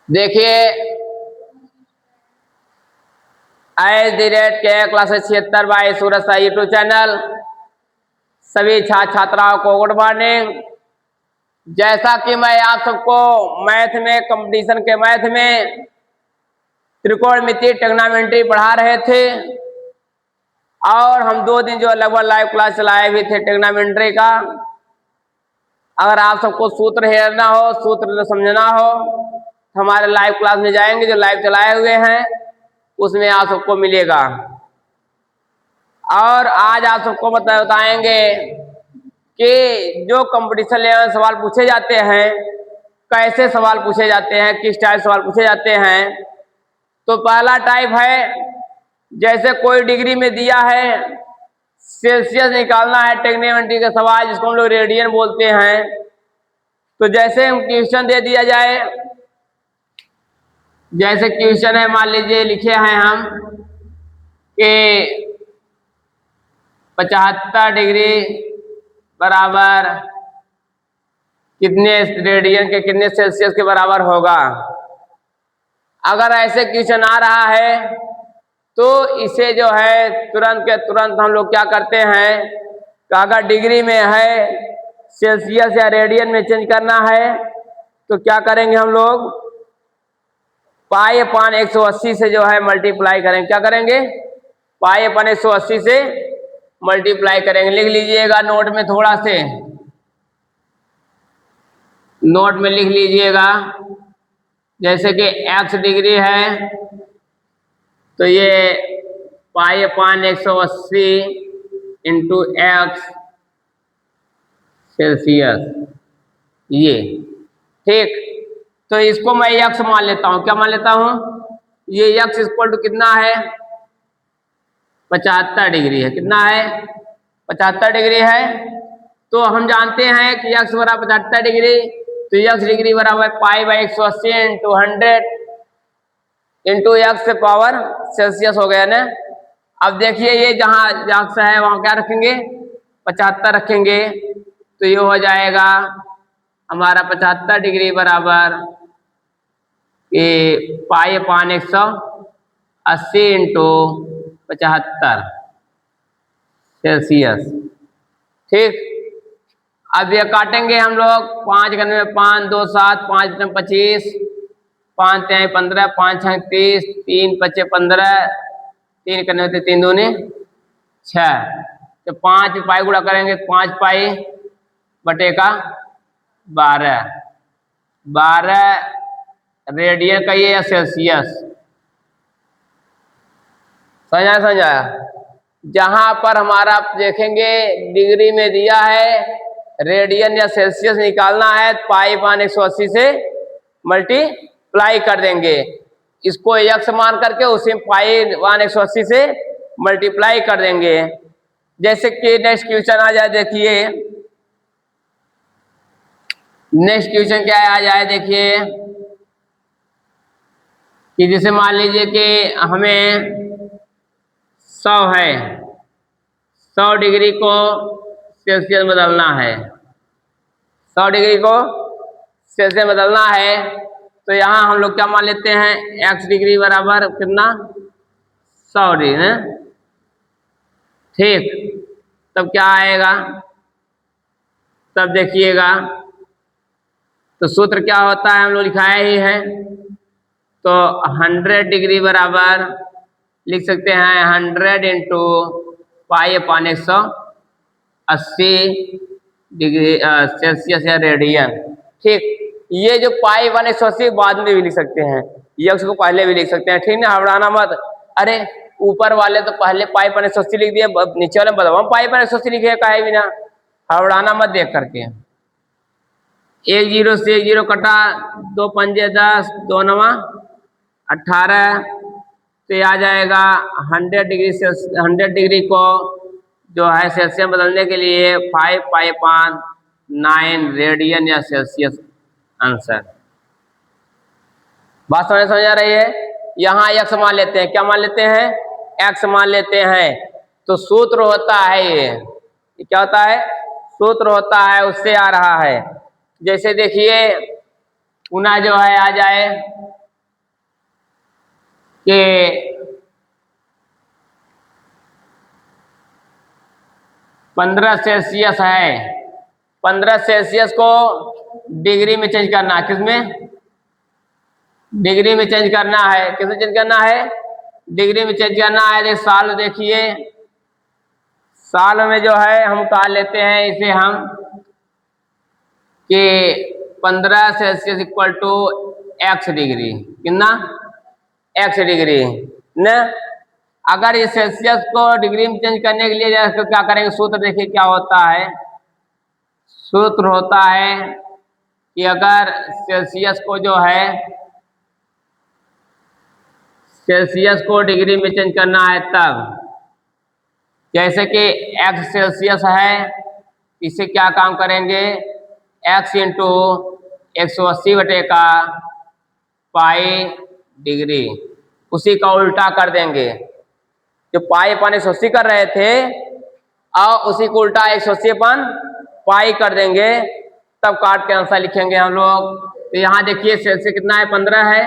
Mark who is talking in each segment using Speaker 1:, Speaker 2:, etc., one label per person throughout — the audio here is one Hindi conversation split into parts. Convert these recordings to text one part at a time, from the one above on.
Speaker 1: देखिए @के क्लास 76 बाय सूरज सा यूट्यूब चैनल। सभी छात्र छात्राओं को गुड मॉर्निंग। जैसा कि मैं आप सबको मैथ में कंपटीशन के मैथ में त्रिकोणमिति ट्रिग्नोमेट्री पढ़ा रहे थे और हम 2 दिन जो लगभग लाइव क्लास चलाए भी थे ट्रिग्नोमेट्री का। अगर आप सबको सूत्र हेरना हो, सूत्र समझना हो, हमारे लाइव क्लास में जाएंगे, जो लाइव चलाए हुए हैं उसमें आप सबको मिलेगा। और आज आप सबको बताएंगे कि जो कंपटीशन लेवल सवाल पूछे जाते हैं, कैसे सवाल पूछे जाते हैं, किस टाइप सवाल पूछे जाते हैं। तो पहला टाइप है, जैसे कोई डिग्री में दिया है, सेल्सियस निकालना है ट्रिग्नोमेट्री का सवाल, जिसको हम लोग रेडियन बोलते हैं। तो जैसे हम क्वेश्चन दे दिया जाए, जैसे क्वेश्चन है, मान लीजिए लिखे हैं हम कि 75 डिग्री बराबर कितने रेडियन के कितने सेल्सियस के बराबर होगा। अगर ऐसे क्वेश्चन आ रहा है तो इसे जो है तुरंत के तुरंत हम लोग क्या करते हैं कि अगर डिग्री में है, सेल्सियस या रेडियन में चेंज करना है तो क्या करेंगे हम लोग, पाई अपान 180 से जो है मल्टीप्लाई करेंगे। क्या करेंगे, पाई अपान 180 से मल्टीप्लाई करेंगे। लिख लीजिएगा नोट में, थोड़ा से नोट में लिख लीजिएगा। जैसे कि x डिग्री है तो ये पाई अपान 180 इंटू एक्स सेल्सियस, ये ठीक। तो इसको मैं x मान लेता हूं। क्या मान लेता हूं, ये x इक्वल टू कितना है, 75 डिग्री है। कितना है, 75 डिग्री है। तो हम जानते हैं कि x बराबर 75 डिग्री, तो x डिग्री बराबर pi by 180 into 100 into x से पावर सेल्सियस हो गया ना। अब देखिए ये जहां x है वहां क्या रखेंगे, 75 रखेंगे। तो ये हो जाएगा हमारा 75 डिग्री बराबर ये पाई अपान 180 इंटू 75 सेल्सियस, ठीक। अब ये काटेंगे हम लोग, 5 गने में 5, 2 7, 5 में 25, 5 3 15, 5 6 30, 3 5 15, 3 करने होते 3 दूनी 6। तो 5 पाई गुणा करेंगे, 5 पाई बटे का 12 रेडियन का ये या सेल्सियस। समझा। जहां पर हमारा देखेंगे डिग्री में दिया है, रेडियन या सेल्सियस निकालना है, पाई अपान 180 से मल्टीप्लाई कर देंगे। इसको x मान करके उसे पाई अपान 180 से मल्टीप्लाई कर देंगे। जैसे कि नेक्स्ट क्वेश्चन आ जाए, देखिए नेक्स्ट क्वेश्चन क्या आ जाए, देखिए कि जैसे मान लीजिए कि हमें 100 है, 100 डिग्री को सेल्सियस बदलना है, 100 डिग्री को सेल्सियस बदलना है। तो यहाँ हम लोग क्या मान लेते हैं, x डिग्री बराबर कितना, 100 डिग्री है, ठीक। तब क्या आएगा, तब देखिएगा तो सूत्र क्या होता है, हम लोग लिखाया ही है। तो 100 डिग्री बराबर लिख सकते हैं 100 इंटू पाई अपान 180 डिग्री सेल्सियस या रेडियन, ठीक। ये जो पाई अपान 180 बाद में भी लिख सकते हैं, x को पहले भी लिख सकते हैं, ठीक ना। हड़बड़ाना मत, अरे ऊपर वाले तो पहले पाई अपान 180 लिख दिए, नीचे वाले बताओ हम पाई अपान 180 लिखे काहे बिना, हड़बड़ाना मत देख करके। 1 0 से 1 0 कटा, 2 पंजे 10, 2 9 18। तो ये आ जाएगा 100 डिग्री से 100 डिग्री को जो है सेल्सियस बदलने के लिए 5 पाई अपान 9 रेडियन या सेल्सियस आंसर। बात समझ आ रही है। यहाँ x मान लेते हैं, क्या मान लेते हैं, x मान लेते हैं। तो सूत्र होता है ये क्या होता है, सूत्र होता है, उससे आ रहा है। जैसे देखिए पुनः जो है आ जाए कि 15 सेल्सियस है, 15 सेल्सियस को डिग्री में चेंज करना है। किसमें? डिग्री में चेंज करना है। किसमें चेंज करना है? डिग्री में चेंज करना है। देख साल देखिए, साल में जो है हम उतार लेते हैं इसे हम कि 15 Celsius equal to X degree. कितना? एक्स डिग्री न। अगर इस सेल्सियस को डिग्री में चेंज करने के लिए तो क्या करेंगे? सूत्र देखिए क्या होता है। सूत्र होता है कि अगर सेल्सियस को जो है सेल्सियस को डिग्री में चेंज करना है तब, जैसे कि एक्स सेल्सियस है, इसे क्या काम करेंगे? एक्स इंटू 180 बटे का पाई डिग्री, उसी का उल्टा कर देंगे। जो पाई अपन 180 कर रहे थे और उसी को उल्टा 180 अपन पाई कर देंगे, तब काट के आंसर लिखेंगे हम लोग। तो यहाँ देखिए सेल्सियस कितना है? 15 है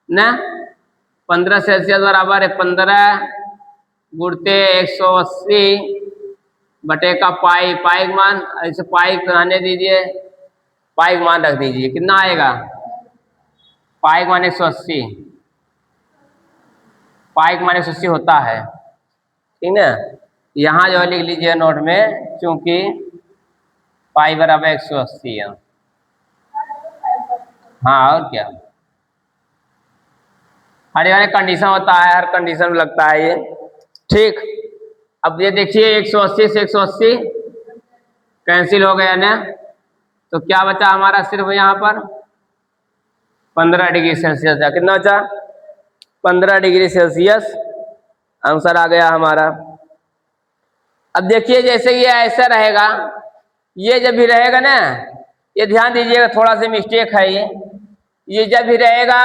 Speaker 1: ना। 15 सेल्सियस बराबर है 15 गुणते 180 बटे का पाई। पाई का मान ऐसे पाई रहने दीजिए, पाई का मान रख दीजिए। कितना आएगा? पाई का मान 180, पाई का मान 180 होता है, ठीक ना। यहाँ जो लिख लीजिए नोट में, क्योंकि पाई बराबर 180 है। हाँ और क्या, हर जगह कंडीशन होता है, हर कंडीशन में लगता है ये, ठीक। अब ये देखिए 180 से 180 कैंसिल हो गया ना, तो क्या बचा हमारा? सिर्फ यहाँ पर 15 डिग्री सेल्सियस। कितना बचा? 15 डिग्री सेल्सियस आंसर आ गया हमारा। अब देखिए जैसे ये ऐसा रहेगा, ये जब भी रहेगा ना, ये ध्यान दीजिएगा थोड़ा सा मिस्टेक है ये जब भी रहेगा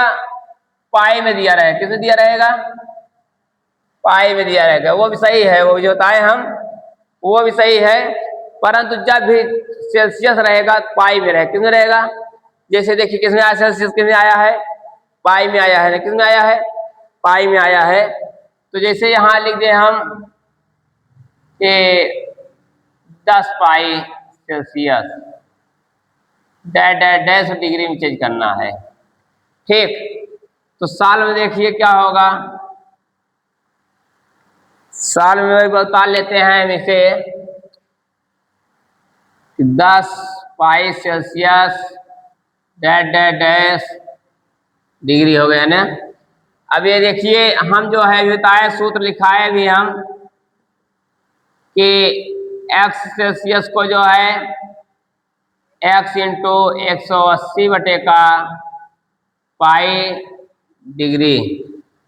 Speaker 1: पाई में दिया रहेगा। किसमें दिया रहेगा? पाई में दिया रहेगा। वो भी सही है, वो जो बताए हम वो भी सही है, परंतु जब भी सेल्सियस रहेगा पाई में रहेगा। किसमें रहेगा? जैसे देखिए किसमें आया सेल्सियस? किसमें आया है? पाई में आया है ना। किसमें आया है? पाई में आया है। तो जैसे यहाँ लिख दें हम कि 10 पाई सेल्सियस डैश डिग्री में चेंज करना है, ठीक। तो साल में देखिए क्या होगा, साल में बता लेते हैं हम इसे 10 पाई सेल्सियस डैश डिग्री हो गया ना। अब ये देखिए हम जो है बताए सूत्र लिखा है भी हम कि एक्स सेल्सियस को जो है एक्स इंटू 180 बटे का पाई डिग्री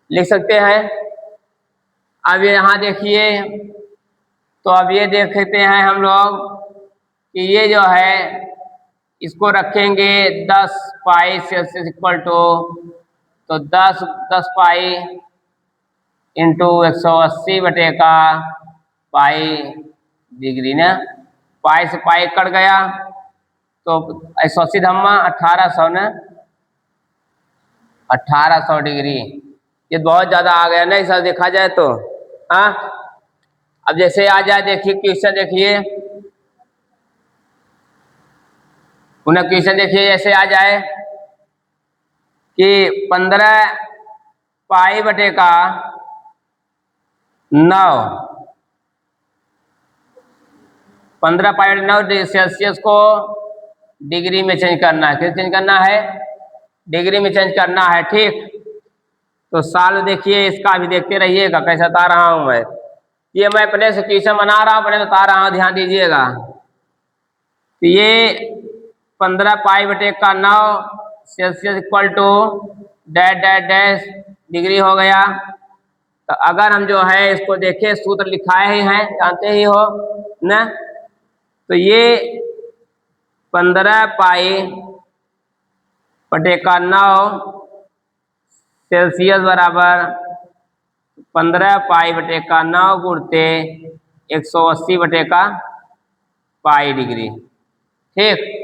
Speaker 1: लिख सकते हैं। अब यहाँ देखिए, तो अब ये देखते हैं हम लोग कि ये जो है इसको रखेंगे 10 पाई सेल्सियस इक्वल टू, तो 10 पाई इंटू 180 बटे का पाई डिग्री ना। पाई से पाई कट गया तो 180 धम्मा 1800 ना, 1800 डिग्री। ये बहुत ज़्यादा आ गया ना ऐसा देखा जाए तो। हाँ अब जैसे आ जाए देखिए क्वेश्चन, देखिए पुनः क्वेश्चन देखिए जैसे आ जाए कि 15 पाई बटे का 9, 15 पाई 9 सेल्सियस को डिग्री में चेंज करना है। किस चेंज करना है? डिग्री में चेंज करना है, ठीक। तो साल देखिए इसका भी देखते रहिएगा कैसे बता रहा हूं मैं। ये मैं अपने से क्वेश्चन बना रहा हूं, अपने बता रहा हूं, ध्यान दीजिएगा। तो ये 15 पाई बटे का 9 Celsius equal to dash degree हो गया। तो अगर हम जो है इसको देखें, सूत्र लिखाए ही हैं, जानते ही हो ना। तो ये 15 पाई बटे का 9 सेल्सियस बराबर 15 पाई बटे का 9 गुणते 180 बटे का पाई डिग्री, ठीक।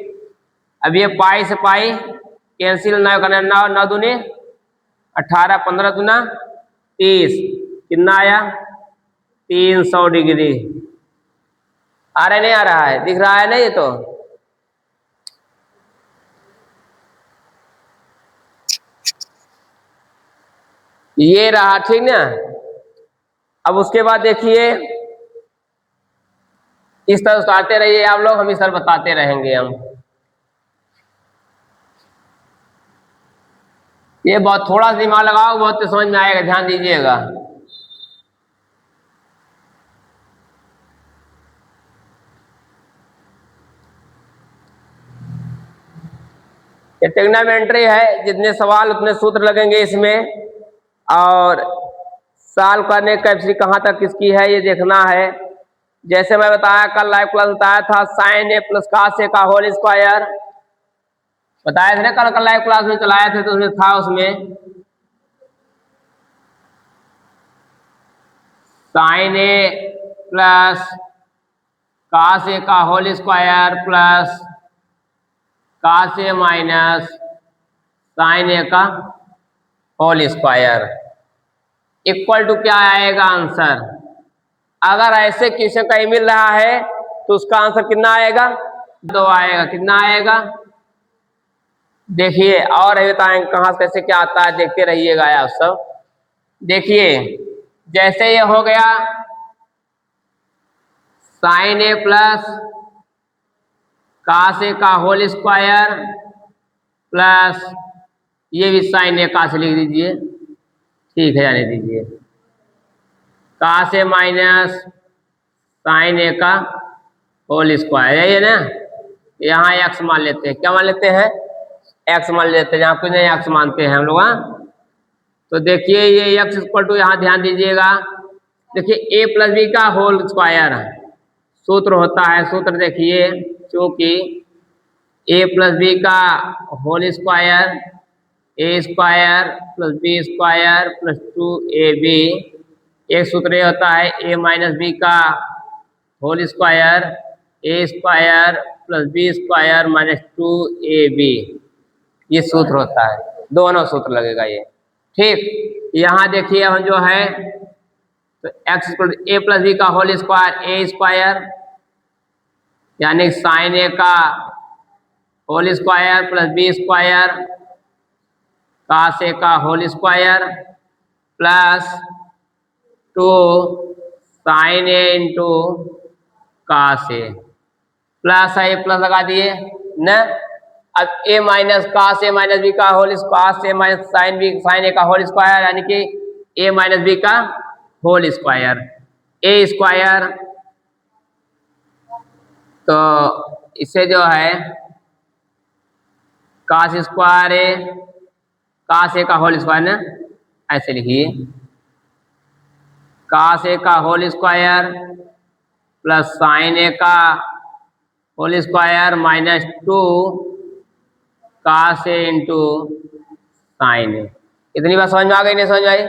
Speaker 1: अब ये पाई से पाई कैंसिल ना करना, 9 दूनी 18, 15 दूना 30, कितना आया 300 डिग्री। आ रहा है नहीं आ रहा है, दिख रहा है ना ये तो। ये रहा, ठीक ना। अब उसके बाद देखिए इस तरह उतारते रहिए आप लोग, हम इस तरह बताते रहेंगे हम। ये बहुत थोड़ा सा दिमाग लगाओ, बहुत तो समझ में आएगा, ध्यान दीजिएगा। ये ट्रिग्नोमेट्री है, जितने सवाल उतने सूत्र लगेंगे इसमें, और सॉल्व करने की कैपेसिटी कहाँ तक किसकी है ये देखना है। जैसे मैं बताया कल लाइव क्लास बताया था, sign A plus cos A का होल स्क्वायर बताया थे ना कल लाइव क्लास में चलाए थे, तो उसमें था उसमें sign A plus cos A का whole square plus cos A minus sine A का होल स्क्वायर इक्वल टू क्या आएगा आंसर। अगर ऐसे क्वेश्चन कहीं मिल रहा है तो उसका आंसर कितना आएगा, 2 आएगा। कितना आएगा देखिए, और बताएं कहाँ से कैसे क्या आता है, देखते रहिएगा आप सब। देखिए जैसे ये हो गया sign A plus cos A का होल स्क्वायर प्लस ये भी साइन ए का से लिख दीजिए, ठीक है, जाने दीजिए। Cos A minus sine A का होल स्क्वायर, यही है ना। यहाँ एक्स मान लेते हैं, क्या मान लेते हैं, एक्स मान लेते हैं, जहाँ कुछ नहीं एक्स मानते हैं हम लोग। हाँ तो देखिए ये एक्स इक्वल टू, यहाँ ध्यान दीजिएगा, देखिए ए प्लस बी का होल स्क्वायर सूत्र होता है। सूत्र देखिए, चूंकि ए प्लस बी का whole square A square plus B square plus 2ab, एक सूत्र ये होता है ए माइनस बी का whole square A square plus B square minus 2ab, ये सूत्र होता है, दोनों सूत्र लगेगा ये, ठीक। यहाँ देखिए हम जो है तो एक्स ए प्लस बी का होल स्क्वायर ए स्क्वायर यानी साइन ए का whole square plus B square cos A का whole square plus 2 sine A into cos A, plus है प्लस लगा दिए न। अब A minus cos A minus B का whole cos A minus sine B sine A का होल स्क्वायर यानी कि ए माइनस बी का होल स्क्वायर ए स्क्वायर, तो इसे जो है cos square A cos A का होल स्क्वायर ना, ऐसे लिखिए कॉस ए का whole square plus sine A का whole square minus 2 cos A into sine ए। इतनी बात समझ में आ गई, नहीं समझ में आई?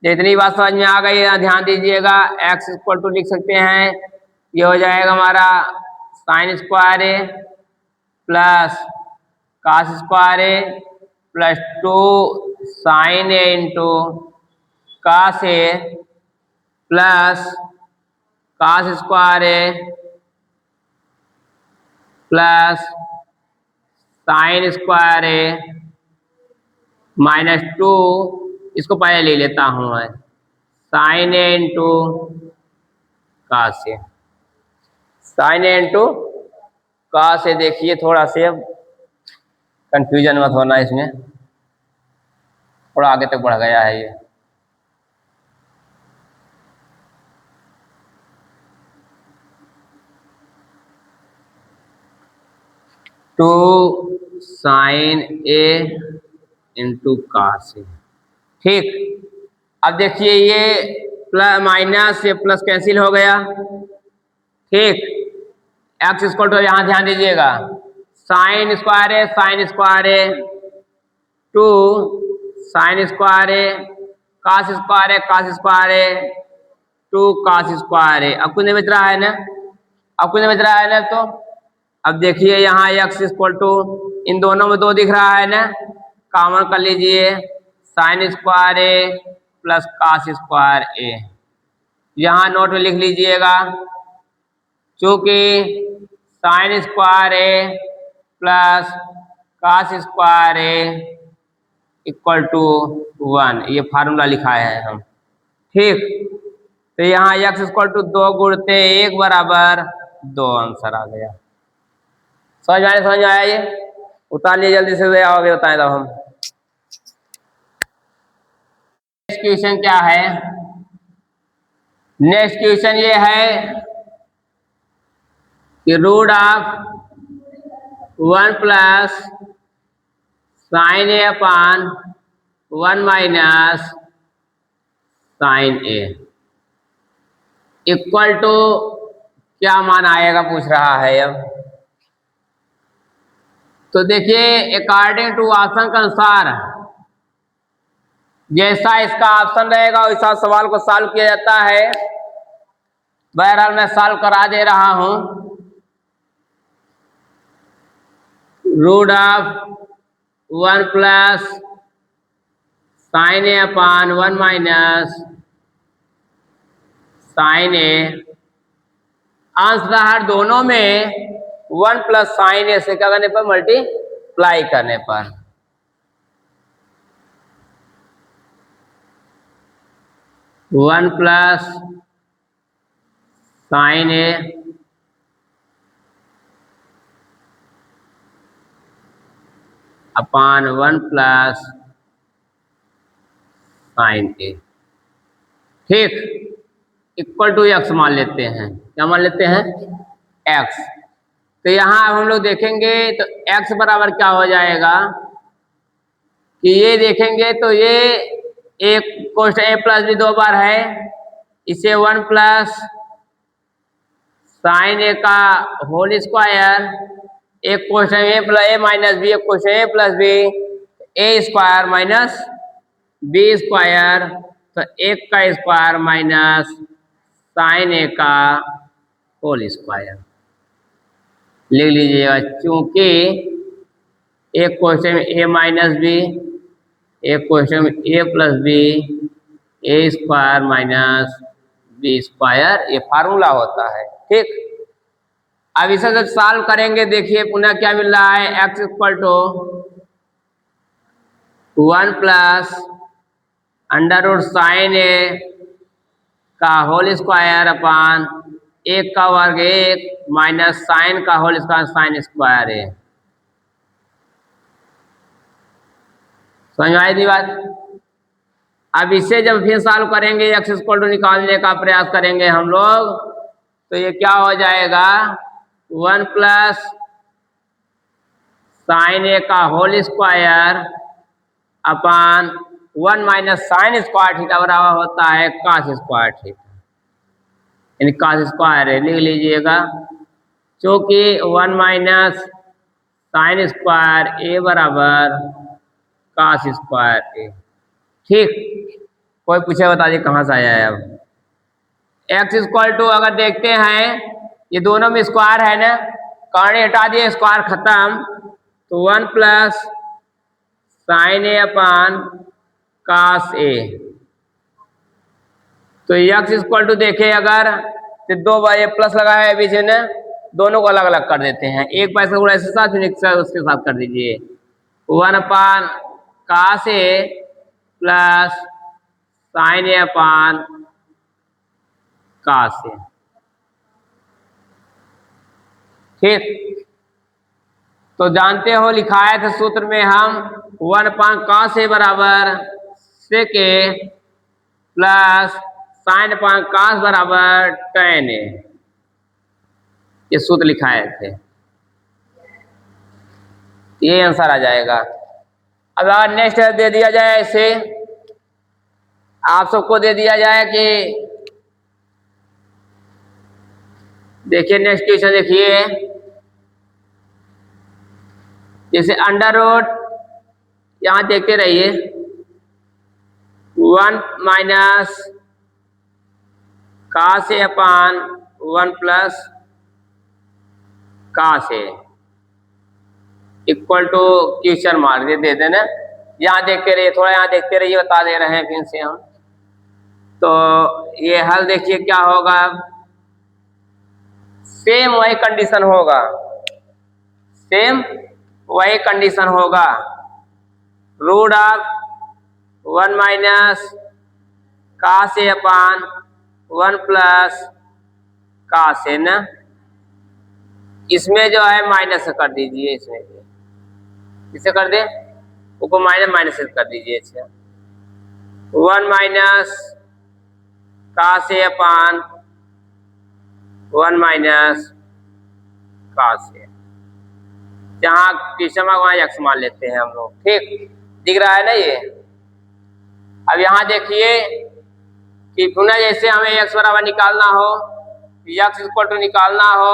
Speaker 1: इतनी बात समझ में आ गई, यहाँ ध्यान दीजिएगा। एक्स इक्वल टू लिख सकते हैं, ये हो जाएगा हमारा sign square A plus cos square A plus 2 sine A into cos A plus cos square A plus sign square A minus 2, इसको पहले ले लेता हूँ मैं, sign A into cos A, sign A into cos ए। देखिए थोड़ा से अब कंफ्यूजन मत होना, इसमें थोड़ा आगे तक बढ़ गया है ये। Two sine A into cos A, ठीक। अब देखिए ये प्लस माइनस ये प्लस कैंसिल हो गया, ठीक। एक्स इक्वल टू, यहाँ ध्यान दीजिएगा, sine square A sine square A 2 sine square A cos square A cos square A 2 cos square A. अब कुछ नहीं बच रहा है ना, अब कुछ नहीं बच रहा है ना। तो अब देखिए यहाँ एक्स इक्वल टू इन दोनों में 2 दिख रहा है ना, कॉमन कर लीजिए, sine square A plus cos square A. यहाँ नोट में लिख लीजिएगा, चूंकि sine square A plus cos square A equal to 1, ये फार्मूला लिखा है हम। ठीक, तो यहाँ x इक्वल टू 2 गुणते 1 बराबर 2 आंसर आ गया। समझ में आया ये? उतार लिए जल्दी से, आओगे बताएं तब हम। नेक्स्ट क्वेश्चन क्या है? नेक्स्ट क्वेश्चन ये है कि root of 1 plus sine A upon 1 minus sine A equal to क्या मान आएगा पूछ रहा है अब। तो देखिए, अकॉर्डिंग टू ऑप्शन के अनुसार जैसा इसका ऑप्शन रहेगा वैसा सवाल को सॉल्व किया जाता है। बहरहाल मैं सॉल्व करा दे रहा हूं। Root of 1 plus sine A upon 1 minus sine A, अंशदार दोनों में 1 प्लस साइन ए से क्या करने पर, मल्टीप्लाई करने पर। One plus sine A upon 1 plus sine ए, ठीक, इक्वल टू एक्स मान लेते हैं। क्या मान लेते हैं? एक्स। तो यहाँ हम लोग देखेंगे तो एक्स बराबर क्या हो जाएगा कि ये देखेंगे तो ये एक कोष्ट ए प्लस बी 2 बार है, इसे 1 प्लस साइन ए का होल स्क्वायर, एक क्वेश्चन ए प्लस ए माइनस बी, एक question A plus B, A square minus B square, तो एक का स्क्वायर माइनस साइन ए का होल स्क्वायर लिख लीजिएगा। चूंकि एक क्वेश्चन में ए माइनस बी, एक क्वेश्चन में ए plus B, A square minus B square, ये फार्मूला होता है। ठीक, अब इसे जब सॉल्व करेंगे देखिए पुनः क्या मिल रहा है, X equal to 1 plus under root sine A का होल स्क्वायर अपान 1 का वर्ग 1 माइनस साइन का होल स्क्वायर साइन स्क्वायर है। समझ में आई थी बात? अब इसे जब फिर सॉल्व करेंगे, एक्स इक्वल टू निकालने का प्रयास करेंगे हम लोग, तो ये क्या हो जाएगा, 1 प्लस साइन ए का whole square upon 1 minus sine square theta बराबर होता है कॉस स्क्वायर थीटा, यानी कॉस स्क्वायर है, लिख लीजिएगा। क्योंकि 1 माइनस साइन स्क्वायर ए बराबर कॉस स्क्वायर ए। ठीक, कोई पूछे बता दिए कहाँ से आया है। अब एक्स इक्वल टू अगर देखते हैं ये दोनों में स्क्वायर है ना, कॉर्नर हटा दिए, स्क्वायर खत्म, तो 1 plus sine A upon cos A, तो एक्स इक्वल टू देखे अगर तो 2 बार ये प्लस लगा है बीच में, दोनों को अलग अलग कर देते हैं, एक पैसा थोड़ा ऐसे साथ उसके साथ कर दीजिए। 1 अपान cos A plus sine A upon cos A. ठीक, तो जानते हो लिखाए थे सूत्र में हम 1 अपान कॉस ए बराबर सेक ए प्लस साइन अपान कॉस बराबर tan ए, ये सूत्र लिखाए थे, ये आंसर आ जाएगा। अब अगर नेक्स्ट दे दिया जाए, ऐसे आप सबको दे दिया जाए कि देखिए नेक्स्ट क्वेश्चन देखिए, जैसे अंडर रूट, यहां देखते रहिए, 1 minus cos A upon 1 plus cos A, equal to question mark दे देना, यहाँ देखते रहिए, थोड़ा यहाँ देखते रहिए, बता दे रहे हैं फिर से हम। तो ये हल देखिए क्या होगा, सेम वही कंडीशन होगा, सेम वही कंडीशन होगा, root of 1 minus cos A upon 1 plus काश ए ना, इसमें जो है माइनस कर दीजिए, इसमें इसे कर दे, ऊपर माइनस माइनस कर दीजिए, अच्छा 1 माइनस काश ए अपान 1 माइनस काश ए, जहाँ क्वेश्चन मार्क वहाँ एक्स मान लेते हैं हम लोग, ठीक दिख रहा है ना ये। अब यहाँ देखिए कि पुनः जैसे हमें एक्स बराबर निकालना हो, एक्स इक्वल टू निकालना हो,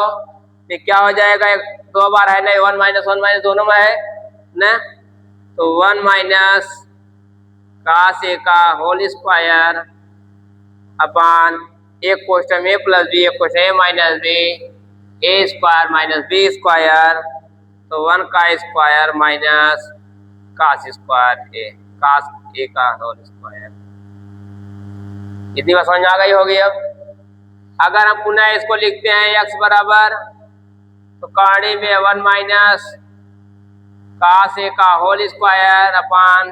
Speaker 1: तो क्या हो जाएगा, दो बार है ना, 1 माइनस दोनों में है ना, तो 1 माइनस काश ए का होल स्क्वायर अपान एक क्वेश्चन ए प्लस बी, एक question A minus B, A square minus B square, तो 1 का स्क्वायर माइनस काश स्क्वायर ए, काश ए का होल स्क्वायर। इतनी बात समझ आ गई होगी। अब अगर हम पुनः इसको लिखते हैं x बराबर, तो कहानी में 1 माइनस काश ए का whole square upon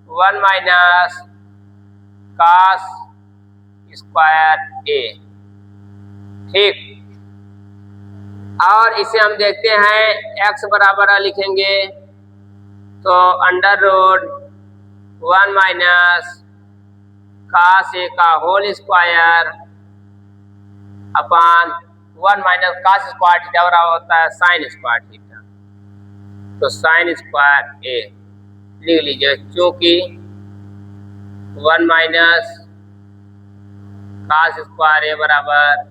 Speaker 1: 1 minus cos square A, ठीक। और इसे हम देखते हैं x बराबर लिखेंगे तो under root 1 minus cos A का whole square upon 1 minus cos square theta बराबर होता है साइन स्क्वायर थीटा, तो साइन स्क्वायर ए लिख लीजिए, क्योंकि 1 माइनस काश स्क्वायर ए बराबर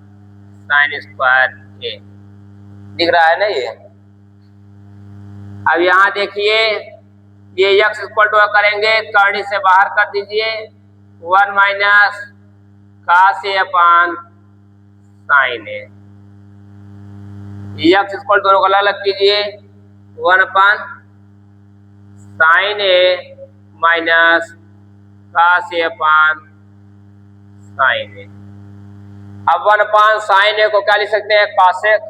Speaker 1: साइन स्क्वायर ए, दिख रहा है ना ये। अब यहाँ देखिए ये x इक्वल टू करेंगे, कर्णी से बाहर कर दीजिए, 1 माइनस काश ए अपान साइन ए, x इक्वल दोनों को अलग अलग कीजिए, 1 अपान साइन ए माइनस काश ए अपान साइन ए। अब 1 अपान साइन ए को क्या लिख सकते हैं, कासेक,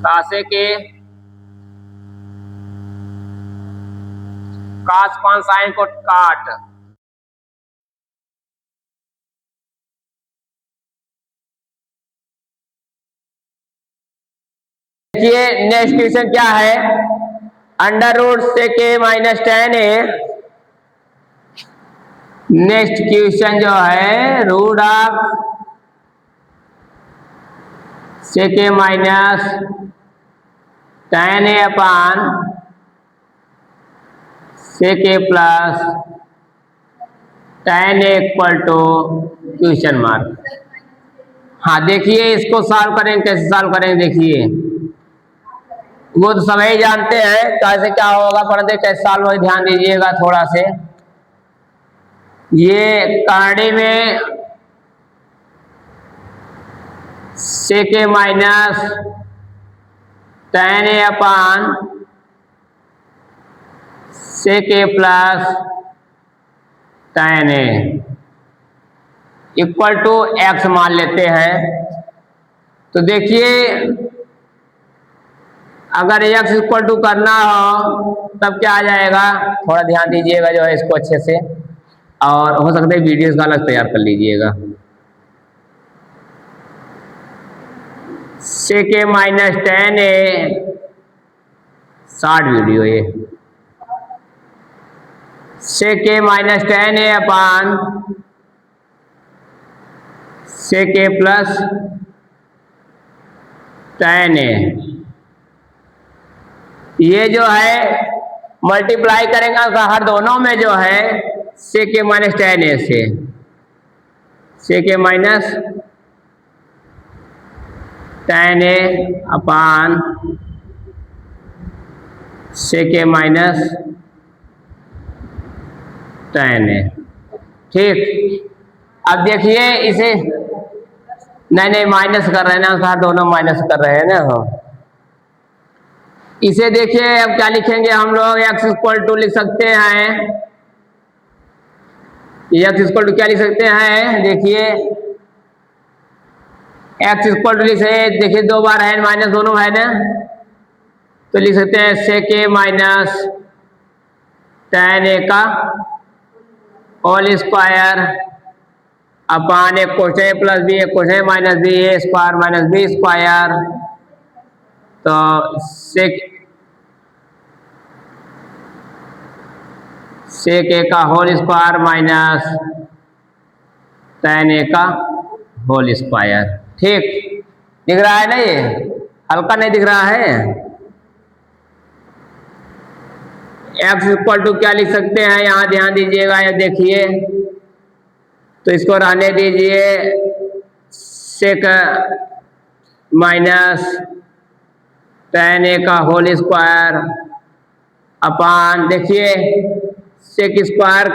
Speaker 1: कासे के काश पान साइन को काट, देखिए नेक्स्ट क्वेश्चन क्या है, अंडर रूट से के माइनस टेन ए, नेक्स्ट क्वेश्चन जो है रूट ऑफ से के minus ten A upon sec plus tan A equal to question mark. हाँ देखिए इसको सॉल्व करेंगे, कैसे सॉल्व करेंगे देखिए, वो तो सभी जानते हैं कैसे क्या होगा, परंतु कैसे सॉल्व हो ध्यान दीजिएगा थोड़ा से। ये कहानी में से के minus ten A upon sec plus tan A equal to X मान लेते हैं। तो देखिए अगर x इक्वल टू करना हो तब क्या आ जाएगा, थोड़ा ध्यान दीजिएगा जो है इसको अच्छे से, और हो सकता है वीडियोस का अलग तैयार कर लीजिएगा। से के माइनस टेन ए शॉर्ट वीडियो, ये से के माइनस टेन ए upon sec plus tan ए, ये जो है मल्टीप्लाई करेंगे हर दोनों में जो है से के माइनस टेन ए से के माइनस टेन ए अपान से के माइनस टेन ए, ठीक। अब देखिए इसे, नहीं माइनस कर रहे हैं ना, दोनों माइनस कर रहे हैं ना, हाँ इसे देखिए, अब क्या लिखेंगे हम लोग, x इक्वल टू लिख सकते हैं, x इक्वल टू क्या लिख सकते हैं, देखिए x इक्वल टू लिखे, देखिए दो बार है माइनस, दोनों है ना, तो लिख सकते हैं sec A minus tan a का होल स्क्वायर अपान एक कोसेक ए प्लस बी, एक cosec minus B, A square minus B square. तो सेक ए का whole square minus tan a का होल स्क्वायर। ठीक दिख रहा है ना, ये हल्का नहीं दिख रहा है। x इक्वल टू क्या लिख सकते हैं, यहाँ ध्यान दीजिएगा, ये देखिए, तो इसको रहने दीजिए, सेक माइनस tan a का होल स्क्वायर अपान, देखिए सेक स्क्वायर,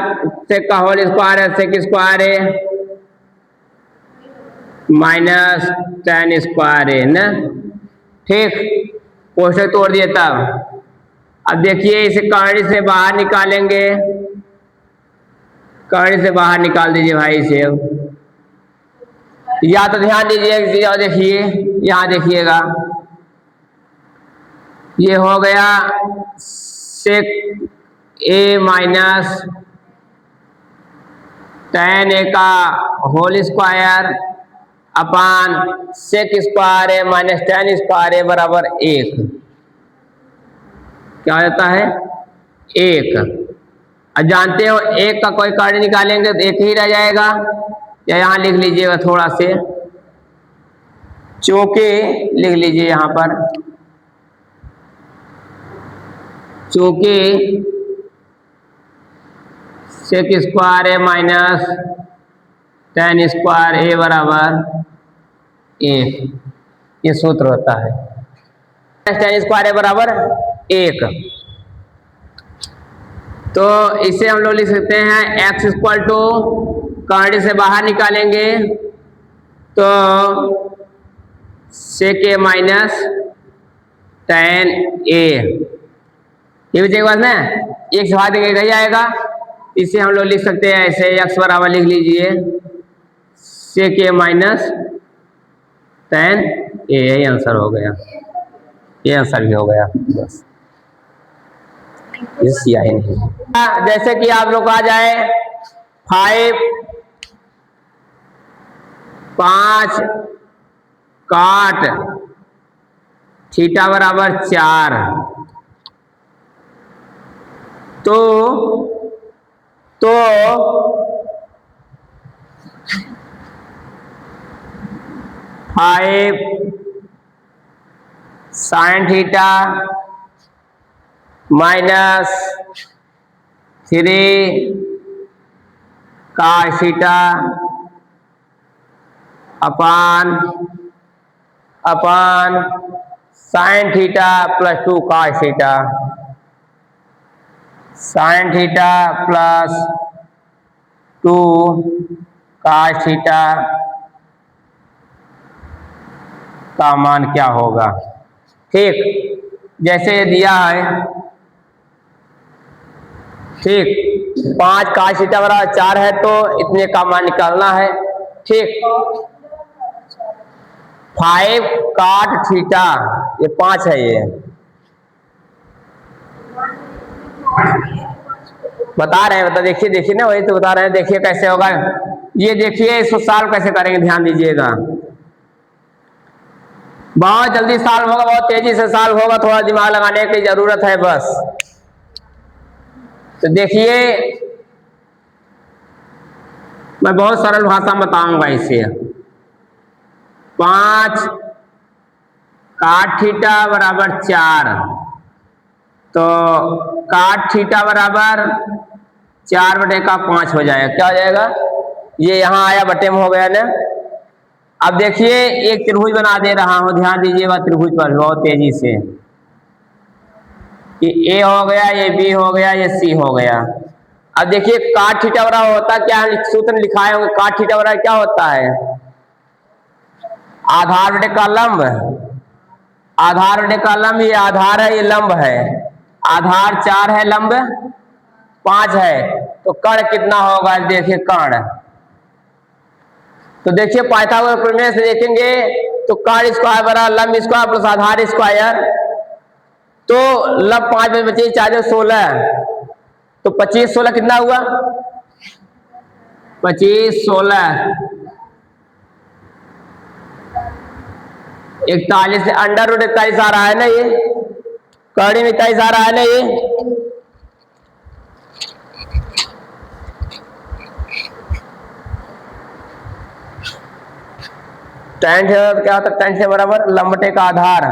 Speaker 1: सेक का होल स्क्वायर है सेक स्क्वायर है माइनस tan स्क्वायर है ना। ठीक, कोष्ठक तोड़ दिए तब। अब देखिए इसे कर्ण से बाहर निकालेंगे, कर्ण से बाहर निकाल दीजिए भाई इसे। या तो ध्यान दीजिए, और देखिए यहाँ देखिएगा, ये हो गया sec A minus tan a का whole square upon sec square A minus tan square A बराबर 1। क्या होता है, 1। अब जानते हो 1 का कोई कर्ण निकालेंगे तो 1 ही रह जाएगा, या यहाँ लिख लीजिएगा थोड़ा से चौके लिख लीजिए, यहाँ पर चौके सेक square A minus tan square A बराबर 1, ये सूत्र होता है, tan स्क्वायर ए बराबर 1। तो इसे हम लोग लिख सकते हैं x इक्वल टू, कर्ण से बाहर निकालेंगे तो sec A minus tan a, ये भी बात ना, एक से बाहर देंगे आएगा, इसे हम लोग लिख सकते हैं ऐसे, x बराबर लिख लीजिए सेक ए माइनस tan a, यही आंसर हो गया, ये आंसर भी हो गया बस, नहीं। जैसे कि आप लोग आ जाए 5 काट थीटा बराबर 4, तो 5 sine theta minus 3 cos theta upon sine theta plus 2 cos theta, sine theta plus 2 cos theta का मान क्या होगा। ठीक, जैसे दिया है, ठीक, 5 cos थीटा बराबर 4 है तो इतने का मान निकालना है। ठीक, 5 cot थीटा, ये 5 है, ये बता रहे हैं, बता देखिए ना, वही तो बता रहे हैं, देखिए कैसे होगा, ये देखिए इसको सॉल्व कैसे करेंगे, ध्यान दीजिएगा, बहुत जल्दी सॉल्व होगा, बहुत तेजी से सॉल्व होगा, थोड़ा दिमाग लगाने की जरूरत है बस। तो देखिए मैं बहुत सरल भाषा में बताऊंगा इसे, 5 cot थीटा बराबर 4, तो cot थीटा बराबर 4/5 हो जाएगा, क्या हो जाएगा, ये यहाँ आया बटे में हो गया ना। अब देखिए एक त्रिभुज बना दे रहा हूं, ध्यान दीजिएगा त्रिभुज पर बहुत तेजी से, कि ए हो गया, ये बी हो गया, ये सी हो गया। अब देखिए cot थीटा बराबर होता क्या है, सूत्र लिखाए होंगे, cot थीटा बराबर क्या होता है, आधार बटे का लंब आधार बटे का लंब, ये आधार है, ये लंब है। आधार 4 है, लंब 5 है, तो कर्ण कितना होगा? देखिए कर्ण, तो देखिए पाइथागोरस प्रमेय से देखेंगे तो कर्ण स्क्वायर बराबर लंब स्क्वायर प्लस आधार स्क्वायर, तो लंब 5 में बचे 4 16, तो 25 16 कितना हुआ? 25 16 41, अंडर रूट 41 आ रहा है ना, ये कर्ण में 41 आ रहा है ना, ये tan क्या होता है? tan से बराबर लंब बटे का आधार,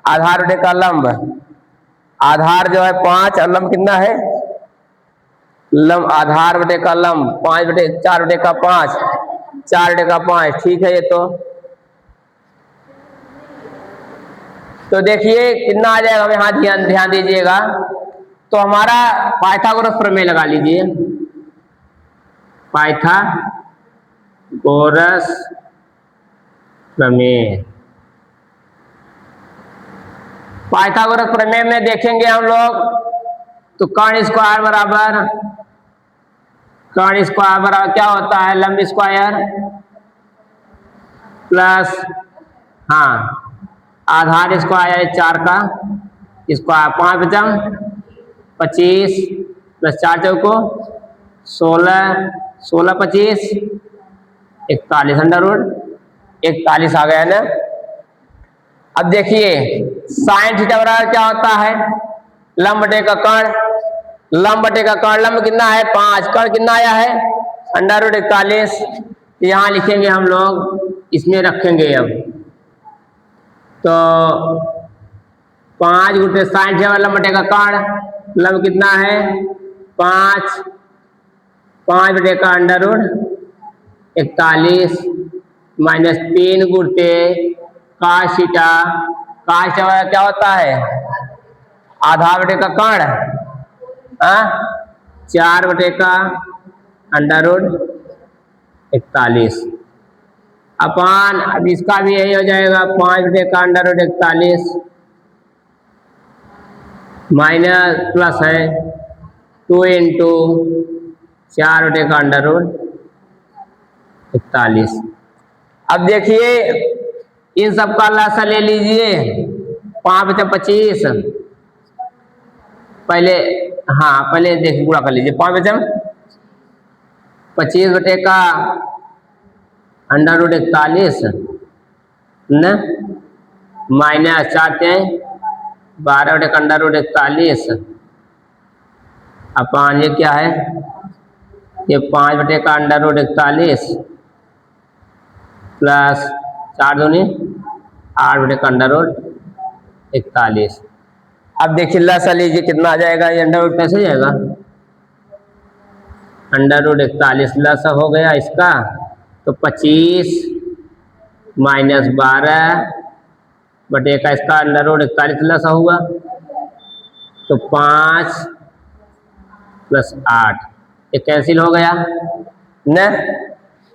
Speaker 1: आधार बटे का लंब, आधार जो है 5 और लंब कितना है? लंब आधार बटे का लंब 5 बटे 4 बटे का 5, 4 बटे का 5, ठीक है। ये तो देखिए कितना आ जाएगा, यहाँ ध्यान दीजिएगा। तो हमारा पाइथागोरस प्रमेय लगा लीजिए, पाइथागोरस प्रमेय। पाइथागोरस प्रमेय में देखेंगे हम लोग तो कर्ण स्क्वायर बराबर क्या होता है? लंब स्क्वायर प्लस आधार स्क्वायर 4 का स्क्वायर, 5 बचम 25 प्लस 4 चौको 16, 16 25 41, अंडर रूट 41 आ गया ना। अब देखिए साइन थीटा बराबर क्या होता है? लंब बटे का कर्ण, लंब बटे का कर्ण, लंब कितना है? 5, कर्ण कितना आया है? अंडर रूट 41, यहाँ लिखेंगे हम लोग, इसमें रखेंगे अब, तो 5 गुटे साइन थीटा लंब बटे का कर्ण, लंब कितना है? 5, 5 बटे का अंडर रूट 41 माइनस 3 गुटे cos थीटा, cos थीटा क्या होता है? आधार बटे का कर्ण 4 बटे का अंडर रूट 41 अपान, अब इसका भी यही हो जाएगा 5 बटे का अंडर रूट 41 माइनस प्लस है 2 इंटू 4 बटे का अंडर रूट 41। अब देखिए इन सब का लसा ले लीजिए, 5 बचे 25, पहले देखिए गुणा कर लीजिए, 5 बचे 25 बटे का अंडर रूट 41 न माइनस 4 12 बटे का अंडर रूट 41 अपान ये क्या है? ये 5 बटे का अंडर रूट 41 प्लस 4 दूनी 8 बटे का अंडर रूट 41। अब देखिए लसा लीजिए कितना आ जाएगा? ये अंडर रूट कैसे जाएगा? अंडर रूट 41 लसा हो गया इसका, तो 25 माइनस 12 बटे का इसका अंडर रूट 41 लसा हुआ, तो 5 प्लस 8 ये कैंसिल हो गया न।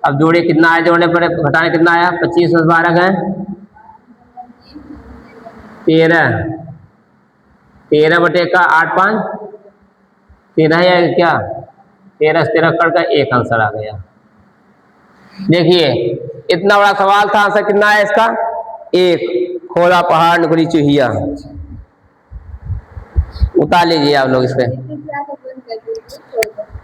Speaker 1: अब जोड़े कितना आया? जोड़ने पर घटाने कितना आया? 25 प्लस 12 गए 13 बटे का 8 5 13 है क्या? 13 से 13 कट का 1 आंसर आ गया। देखिए इतना बड़ा सवाल था, आंसर कितना है इसका? 1। खोला पहाड़ निकली चूहिया। उतार लीजिए आप लोग इस पे।